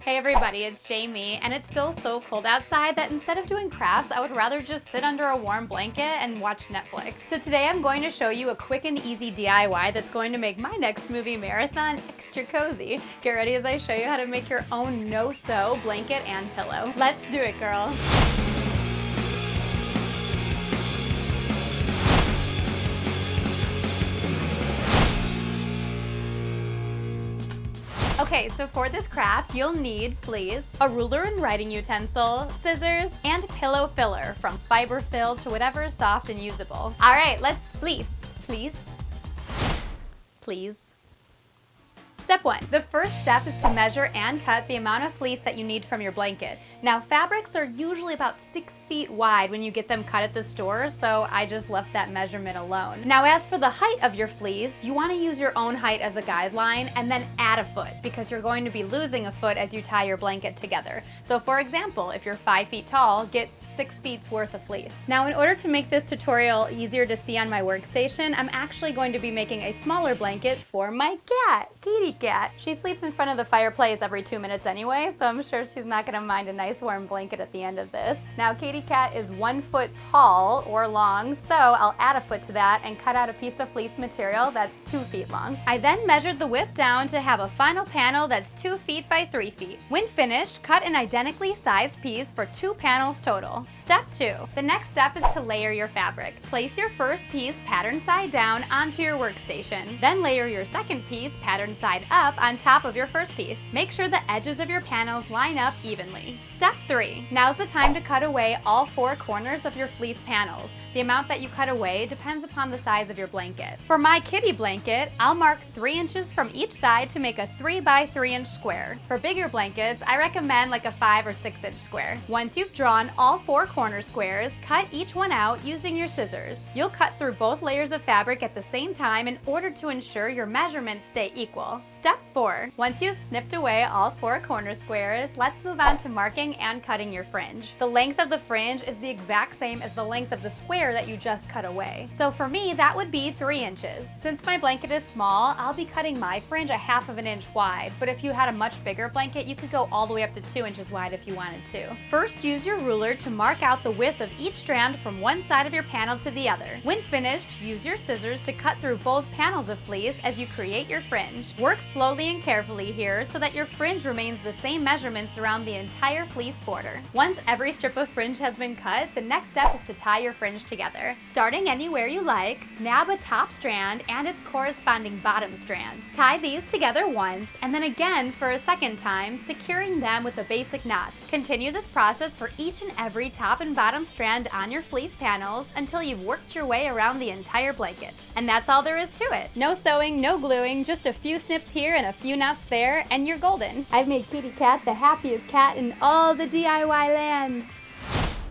Hey everybody, it's Jamie, and it's still so cold outside that instead of doing crafts, I would rather just sit under a warm blanket and watch Netflix. So today I'm going to show you a quick and easy DIY that's going to make my next movie marathon extra cozy. Get ready as I show you how to make your own no-sew blanket and pillow. Let's do it, girl. Okay, so for this craft, you'll need fleece, a ruler and writing utensil, scissors, and pillow filler, from fiber fill to whatever is soft and usable. All right, let's fleece. Please. Step 1. The first step is to measure and cut the amount of fleece that you need from your blanket. Now, fabrics are usually about 6 feet wide when you get them cut at the store, so I just left that measurement alone. Now, as for the height of your fleece, you want to use your own height as a guideline and then add a foot, because you're going to be losing a foot as you tie your blanket together. So for example, if you're 5 feet tall, get 6 feet's worth of fleece. Now, in order to make this tutorial easier to see on my workstation, I'm actually going to be making a smaller blanket for my cat, Kitty Cat. She sleeps in front of the fireplace every 2 minutes anyway, so I'm sure she's not gonna mind a nice warm blanket at the end of this. Now, Kitty Cat is 1 foot tall or long, so I'll add a foot to that and cut out a piece of fleece material that's 2 feet long. I then measured the width down to have a final panel that's 2 feet by 3 feet. When finished, cut an identically sized piece for 2 panels total. Step 2. The next step is to layer your fabric. Place your first piece pattern side down onto your workstation. Then layer your second piece pattern side up on top of your first piece. Make sure the edges of your panels line up evenly. Step 3. Now's the time to cut away all 4 corners of your fleece panels. The amount that you cut away depends upon the size of your blanket. For my kitty blanket, I'll mark 3 inches from each side to make a 3 by 3 inch square. For bigger blankets, I recommend like a 5 or 6 inch square. Once you've drawn all 4 corner squares, cut each one out using your scissors. You'll cut through both layers of fabric at the same time in order to ensure your measurements stay equal. Step 4. Once you've snipped away all 4 corner squares, let's move on to marking and cutting your fringe. The length of the fringe is the exact same as the length of the square that you just cut away. So for me, that would be 3 inches. Since my blanket is small, I'll be cutting my fringe 1/2 inch wide, but if you had a much bigger blanket, you could go all the way up to 2 inches wide if you wanted to. First, use your ruler to mark out the width of each strand from one side of your panel to the other. When finished, use your scissors to cut through both panels of fleece as you create your fringe. Work slowly and carefully here so that your fringe remains the same measurements around the entire fleece border. Once every strip of fringe has been cut, the next step is to tie your fringe together. Starting anywhere you like, nab a top strand and its corresponding bottom strand. Tie these together once and then again for a second time, securing them with a basic knot. Continue this process for each and every top and bottom strand on your fleece panels until you've worked your way around the entire blanket. And that's all there is to it. No sewing, no gluing, just a few snips here and a few knots there, and you're golden. I've made Kitty Cat the happiest cat in all the DIY land.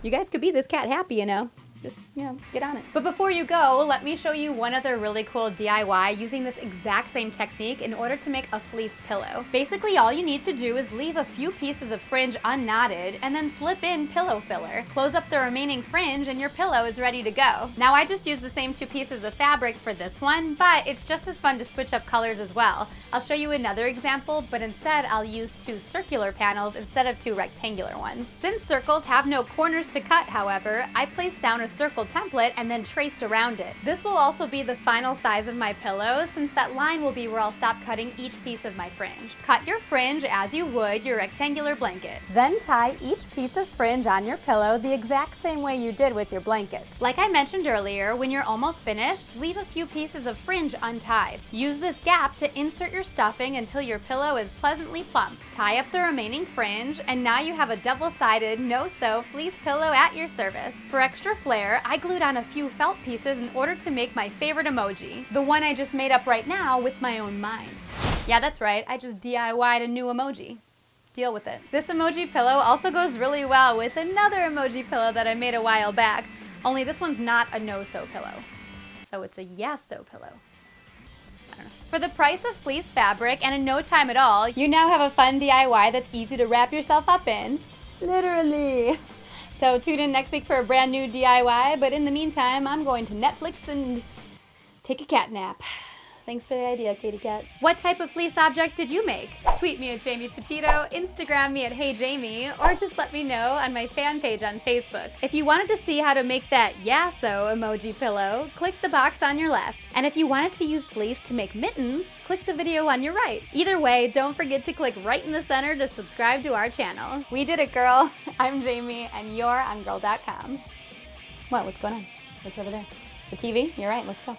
You guys could be this cat happy, you know. Just, get on it. But before you go, let me show you one other really cool DIY using this exact same technique in order to make a fleece pillow. Basically, all you need to do is leave a few pieces of fringe unknotted and then slip in pillow filler. Close up the remaining fringe and your pillow is ready to go. Now, I just used the same 2 pieces of fabric for this one, but it's just as fun to switch up colors as well. I'll show you another example, but instead I'll use 2 circular panels instead of 2 rectangular ones. Since circles have no corners to cut, however, I placed down a circle template and then traced around it. This will also be the final size of my pillow, since that line will be where I'll stop cutting each piece of my fringe. Cut your fringe as you would your rectangular blanket. Then tie each piece of fringe on your pillow the exact same way you did with your blanket. Like I mentioned earlier, when you're almost finished, leave a few pieces of fringe untied. Use this gap to insert your stuffing until your pillow is pleasantly plump. Tie up the remaining fringe, and now you have a double-sided, no-sew fleece pillow at your service. For extra flair, I glued on a few felt pieces in order to make my favorite emoji, the one I just made up right now with my own mind. Yeah, that's right, I just DIY'd a new emoji. Deal with it. This emoji pillow also goes really well with another emoji pillow that I made a while back, only this one's not a no-sew pillow. So it's a yes-sew pillow. For the price of fleece fabric and in no time at all, you now have a fun DIY that's easy to wrap yourself up in. Literally. So tune in next week for a brand new DIY, but in the meantime, I'm going to Netflix and take a cat nap. Thanks for the idea, Katie Cat. What type of fleece object did you make? Tweet me at Jamie Petito, Instagram me at HeyJamie, or just let me know on my fan page on Facebook. If you wanted to see how to make that yeah so emoji pillow, click the box on your left. And if you wanted to use fleece to make mittens, click the video on your right. Either way, don't forget to click right in the center to subscribe to our channel. We did it, girl. I'm Jamie, and you're on Gurl.com. What? What's going on? What's over there? The TV? You're right. Let's go.